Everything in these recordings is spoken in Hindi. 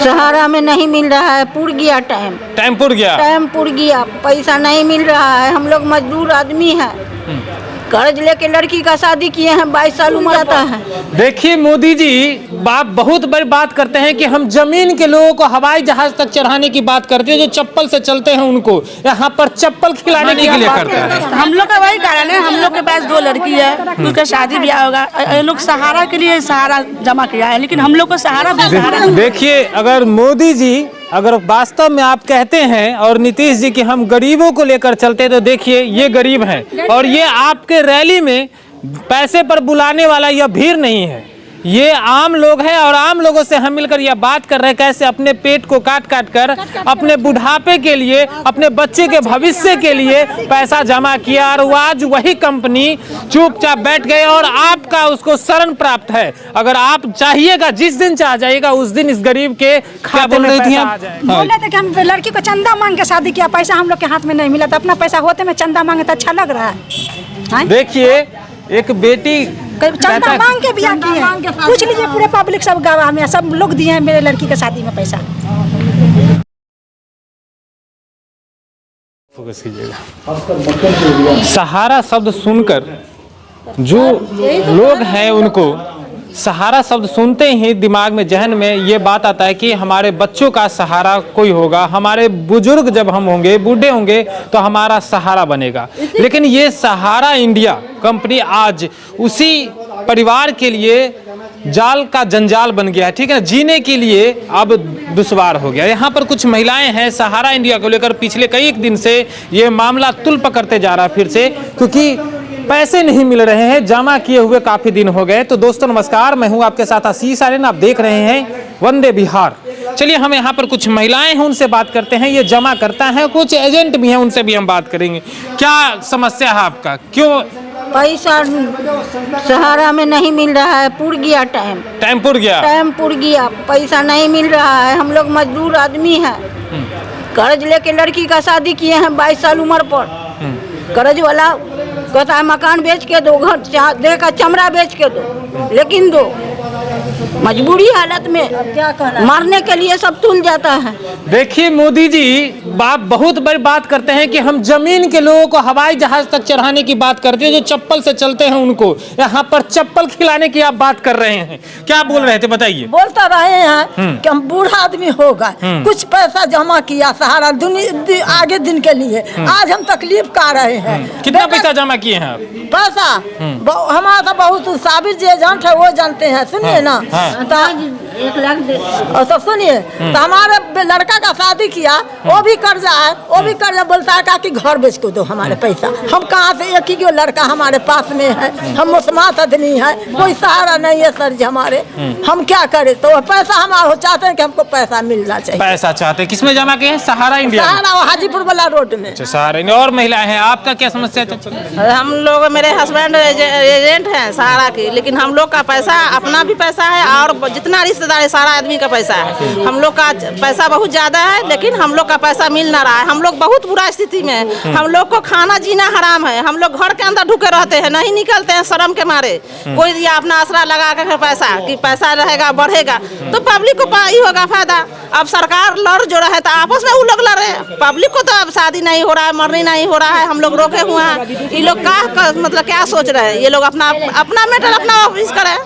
सहारा में नहीं मिल रहा है, पुर गया टाइम पुर गया, पैसा नहीं मिल रहा है। हम लोग मजदूर आदमी हैं, कर्ज लेके लड़की का शादी किए हैं, 22 साल उम्र आता है। देखिए मोदी जी बहुत बड़ी बात करते हैं कि हम जमीन के लोगों को हवाई जहाज तक चढ़ाने की बात करते हैं, जो चप्पल से चलते हैं उनको यहाँ पर चप्पल खिलाने के लिए करते हैं। हम लोग का वही कारण है, हम लोग के पास 2 लड़की है, उसका शादी ब्याह होगा, ये लोग सहारा के लिए सहारा जमा किया है, लेकिन हम लोग को सहारा देखिए, अगर मोदी जी अगर वास्तव में आप कहते हैं और नीतीश जी कि हम गरीबों को लेकर चलते हैं, तो देखिए ये गरीब हैं और ये आपके रैली में पैसे पर बुलाने वाला यह भीड़ नहीं है, ये आम लोग हैं और आम लोगों से हम मिलकर यह बात कर रहे हैं कैसे अपने पेट को काट काट कर अपने बुढ़ापे के लिए, अपने बच्चे के भविष्य के लिए पैसा जमा किया और आज वही कंपनी चुपचाप बैठ गए और आपका उसको शरण प्राप्त है। अगर आप चाहिएगा, जिस दिन चाह जाइएगा उस दिन इस गरीब के खाते में पैसा आ जाएगा। बोले थे कि हम लड़की को चंदा मांग के शादी किया, पैसा हम लोग के हाथ में नहीं मिला, तो अपना पैसा होते में चंदा मांगे तो अच्छा लग रहा है। देखिए, एक बेटी चंदा मांग के बियाह किए, पूछ लीजिए पूरे पब्लिक सब गवाह में, सब लोग दिए हैं मेरे लड़की के शादी में पैसा। फोकस कीजिएगा। सहारा शब्द सुनकर जो लोग हैं उनको सहारा शब्द सुनते ही दिमाग में, जहन में ये बात आता है कि हमारे बच्चों का सहारा कोई होगा, हमारे बुजुर्ग जब हम होंगे, बूढ़े होंगे तो हमारा सहारा बनेगा। लेकिन ये सहारा इंडिया कंपनी आज उसी परिवार के लिए जाल का जंजाल बन गया है, ठीक है, जीने के लिए अब दुश्वार हो गया। यहाँ पर कुछ महिलाएं हैं, सहारा इंडिया को लेकर पिछले कई दिन से ये मामला तुल पकड़ते जा रहा है फिर से, क्योंकि पैसे नहीं मिल रहे हैं, जमा किए हुए काफी दिन हो गए। तो दोस्तों नमस्कार, मैं हूं आपके साथ आशीष आर्यन, आप देख रहे हैं वंदे बिहार। चलिए हम यहाँ पर कुछ महिलाएं हैं उनसे बात करते हैं, ये जमा करता है, कुछ एजेंट भी हैं उनसे भी हम बात करेंगे। क्या समस्या है आपका, क्यों पैसा सहारा में नहीं मिल रहा है, पुर गया टाइम पुर गया, पैसा नहीं मिल रहा है। हम लोग मजदूर आदमी हैं, कर्ज लेके लड़की का शादी किए हैं, 22 साल उम्र पर। कर्ज वाला कहता है मकान बेच के दो, घर देकर चमड़ा बेच के दो, लेकिन दो मजबूरी हालत में क्या कहना, मरने के लिए सब तुल जाता है। देखिए मोदी जी बहुत बड़ी बात करते हैं कि हम जमीन के लोगों को हवाई जहाज तक चढ़ाने की बात करते हैं, जो चप्पल से चलते हैं उनको यहाँ पर चप्पल खिलाने की आप बात कर रहे हैं। क्या बोल रहे थे बताइए। बोलता रहे हैं कि हम बूढ़ा आदमी होगा, कुछ पैसा जमा किया सहारा आगे दिन के लिए, आज हम तकलीफ का रहे हैं। कितना पैसा जमा किए हैं आप? पैसा हमारा तो बहुत साबिर जी एजेंट है वो जानते हैं, सुनिए ना। 1 लाख तो सुनिए, तो हमारे लड़का का शादी किया, वो भी कर्जा है, वो भी कर्जा बोलता है कि घर बेच को दो हमारे पैसा। हम कहाँ से, एक ही लड़का हमारे पास में है, हम मुस्मात आदमी है, कोई सहारा नहीं है सर जी हमारे, हम क्या करें। तो पैसा हमारा चाहते हैं कि हमको पैसा मिलना चाहिए। पैसा चाहते हैं, किसमें जमा किए हैं? सहारा इंडिया, सहारा हाजीपुर वाला रोड में। सहारा इंडिया। और महिलाएं हैं, आपका क्या समस्या है? हम लोग, मेरे हस्बैंड एजेंट हैं सहारा की, लेकिन हम लोग का पैसा अपना भी पैसा है और जितना रिश्तेदार है सारा आदमी का पैसा है। हम लोग का पैसा बहुत ज्यादा है, लेकिन हम लोग का पैसा मिल ना रहा है। हम लोग बहुत बुरा स्थिति में है, हम लोग को खाना जीना हराम है, हम लोग घर के अंदर ढुके रहते हैं, नहीं निकलते हैं शर्म के मारे। कोई दिया अपना आसरा लगा कर पैसा कि पैसा रहेगा बढ़ेगा, तो पब्लिक को ही होगा फायदा। अब सरकार लड़ जो रहे तो आपस में वो लोग लड़ रहे हैं, पब्लिक को तो अब शादी नहीं हो रहा है, मरनी नहीं हो रहा है, हम लोग रोके हुए हैं। ये लोग का मतलब क्या सोच रहे हैं, ये लोग अपना मैटर अपना ऑफिस करें।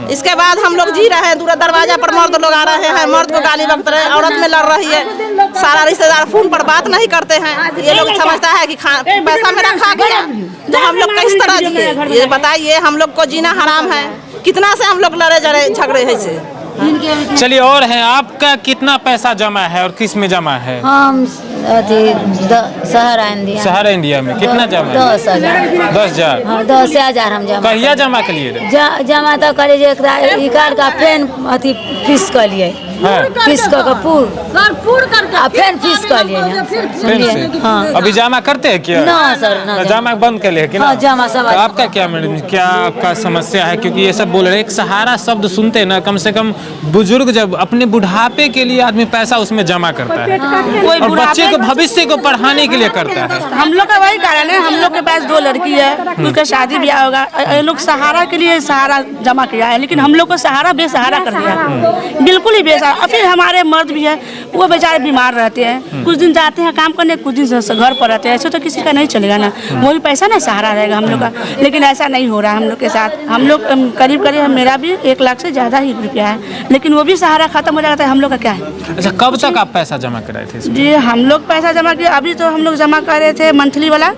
इसके बाद हम लोग जी रहे हैं, दूर दरवाजा पर मर्द लोग आ रहे हैं, मर्द को गाली बकते रहे, औरत में लड़ रही है, सारा रिश्तेदार फोन पर बात नहीं करते हैं। ये लोग समझता है कि पैसा मेरा खा गया, तो हम लोग किस तरह जिए, ये बताइए। हम लोग को जीना हराम है, कितना से हम लोग लड़े झगड़े हैं। चलिए, और है आपका कितना पैसा जमा है और किस में जमा है? हम सहारा इंडिया में कितना जमा है? 10,000। 10,000? हाँ, 10,000 हम जमा। कहिया जमा के लिए? जमा तो करिए, कार्ड का पेन अथी फीस कर लिए, फीस कर पेन फीस कर लिए। हाँ, अभी जमा करते हैं क्या? ना सर, ना जमा बंद कर ले। हाँ, जमा सब। तो आपका क्या मैडम, क्या आपका समस्या है? क्योंकि ये सब बोल रहे हैं, एक सहारा शब्द सुनते हैं ना, कम से कम बुजुर्ग जब अपने बुढ़ापे के लिए आदमी पैसा उसमें जमा करता है और बच्चे को भविष्य को पढ़ाने के लिए करता है। हम लोग का वही कारण है, हम लोग के पास 2 लड़की है, उसका शादी ब्याह होगा, ये लोग सहारा के लिए सहारा जमा किया है, लेकिन हम लोग को सहारा बेसहारा कर दिया, बिल्कुल ही बेसहारा। पैसा। और फिर हमारे मर्द भी है, वो बेचारे बीमार रहते हैं, कुछ दिन जाते हैं काम करने, कुछ दिन घर पर रहते हैं। ऐसे तो किसी का नहीं चलेगा ना, वो भी पैसा ना सहारा रहेगा हम लोग का। लेकिन ऐसा नहीं हो रहा है हम लोग के साथ। हम लोग करीब करीब मेरा भी 1 लाख से ज़्यादा ही रुपया है, लेकिन वो भी सहारा खत्म हो जाता है। हम लोग का क्या है? अच्छा, कब तक आप पैसा जमा कराए थे इसमें? जी हम लोग पैसा जमा किया, अभी तो हम लोग जमा कर रहे थे मंथली वाला,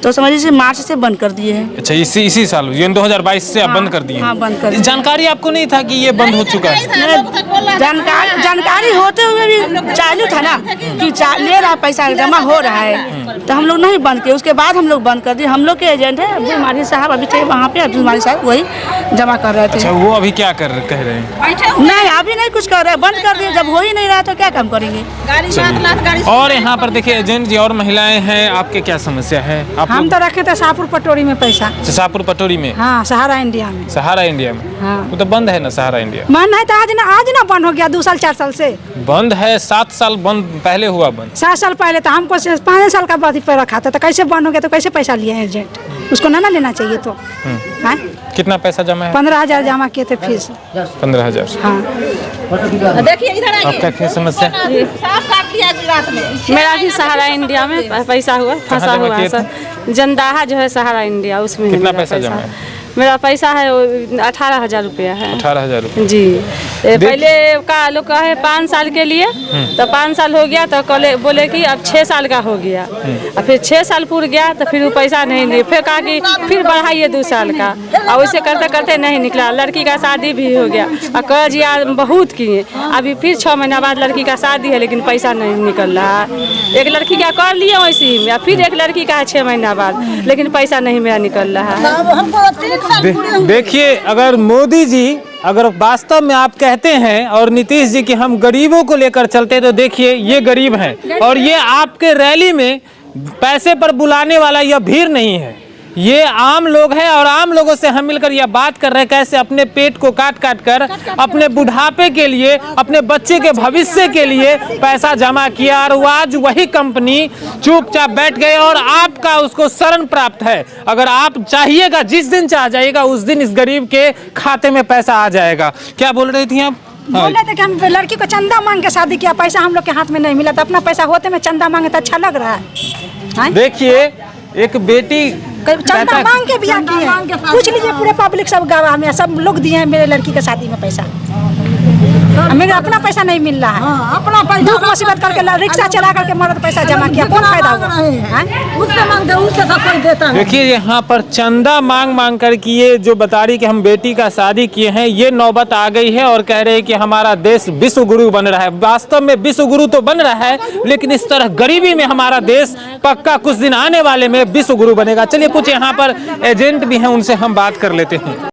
तो समझिए मार्च से बंद कर दिए हैं। अच्छा, इसी साल 2022 से आप बंद कर दिए? हाँ, बंद कर दिए। जानकारी आपको नहीं था कि ये बंद हो चुका है? जानकारी होते हुए भी चालू था ना कि ले रहा पैसा जमा हो रहा है, तो हम लोग नहीं बंद किए। उसके बाद हम लोग बंद कर दिए। हम लोग के एजेंट है अब्दुल मालिक साहब, अभी थे वहाँ पे, अब्दुल मालिक साहब वही जमा कर रहे थे। अच्छा, वो अभी क्या कह रहे हैं? नहीं, अभी नहीं कुछ कर रहे हैं, बंद कर दिए। जब हो ही नहीं रहा तो क्या काम करेंगे? और यहाँ पर देखिए एजेंट जी और महिलाएं हैं, आपके क्या समस्या है? हम तो रखे थे शाहपुर पटोरी में पैसा। शाहपुर पटोरी में? हाँ, सहारा इंडिया में। सहारा इंडिया में? हाँ। वो तो बंद है ना सहारा इंडिया? मन है तो आज ना बंद हो गया, 2 साल 4 साल से बंद है। 7 साल बंद पहले हुआ बंद। 7 साल पहले तो हमको 5 साल का बाद पे रखा था, तो कैसे बंद हो गया? तो कैसे पैसा लिए एजेंट? उसको ना लेना चाहिए। तो कितना पैसा जमा है? 15,000 जमा किए थे फीस। 15,000। हाँ, देखिए इधर आइए। आपका क्या समस्या? साफ काट लिया गुजरात में। मेरा भी सहारा इंडिया में पैसा हुआ फंसा हुआ है सर। जनदाहा जो है सहारा इंडिया, उसमें कितना पैसा जमा है? मेरा पैसा है 18,000 रुपया है। 18,000 रुपये? जी। पहले का लोग का है 5 साल के लिए, तो 5 साल हो गया तो बोले कि अब 6 साल का हो गया। और फिर 6 साल पूर गया तो फिर वो पैसा नहीं लिए। फिर कहा कि फिर बढ़ाइए 2 साल का, और वैसे करते करते नहीं निकला। लड़की का शादी भी हो गया और कर्ज यार बहुत किए। अभी फिर 6 महीना बाद लड़की का शादी है, लेकिन पैसा नहीं निकल रहा। एक लड़की का कर लिए वैसे ही में, फिर एक लड़की का है 6 महीना बाद, लेकिन पैसा नहीं मेरा निकल रहा है। देखिए, अगर मोदी जी अगर वास्तव में आप कहते हैं और नीतीश जी कि हम गरीबों को लेकर चलते, तो देखिए ये गरीब हैं और ये आपके रैली में पैसे पर बुलाने वाला यह भीड़ नहीं है। ये आम लोग हैं और आम लोगों से हम मिलकर यह बात कर रहे हैं कैसे अपने पेट को काट काट कर अपने बुढ़ापे के लिए, अपने बच्चे के भविष्य के लिए पैसा जमा किया, और वो आज वही कंपनी चुपचाप बैठ गए और आपका उसको शरण प्राप्त है। अगर आप चाहिएगा, जिस दिन चाह जाइएगा उस दिन इस गरीब के खाते में पैसा आ जाएगा। क्या बोल रही थी आप? बोल रहे थे कि हम लड़की को चंदा मांग के शादी किया, पैसा हम लोग के हाथ में नहीं मिला, तो अपना पैसा होते में चंदा मांगे तो अच्छा लग रहा है। देखिए, एक बेटी चंदा मांग के बियाह किए, पूछ लीजिए पूरे पब्लिक सब गवाह में, सब लोग दिए हैं मेरे लड़की के शादी में पैसा। मेरा अपना पैसा नहीं मिल रहा है। अपना पैसा दुख मुसीबत करके रिक्शा चला करके मर्द पैसा जमा किया, कौन फायदा हुआ? उससे मांगते उससे तो कोई देता है। देखिए, यहाँ पर चंदा मांग मांग कर कि ये जो बता रही कि हम बेटी का शादी किए हैं, ये नौबत आ गई है और कह रहे हैं कि हमारा देश विश्व गुरु बन रहा है। वास्तव में विश्व गुरु तो बन रहा है, लेकिन इस तरह गरीबी में हमारा देश पक्का कुछ दिन आने वाले में विश्व गुरु बनेगा। चलिए, कुछ यहाँ पर एजेंट भी हैं, उनसे हम बात कर लेते हैं।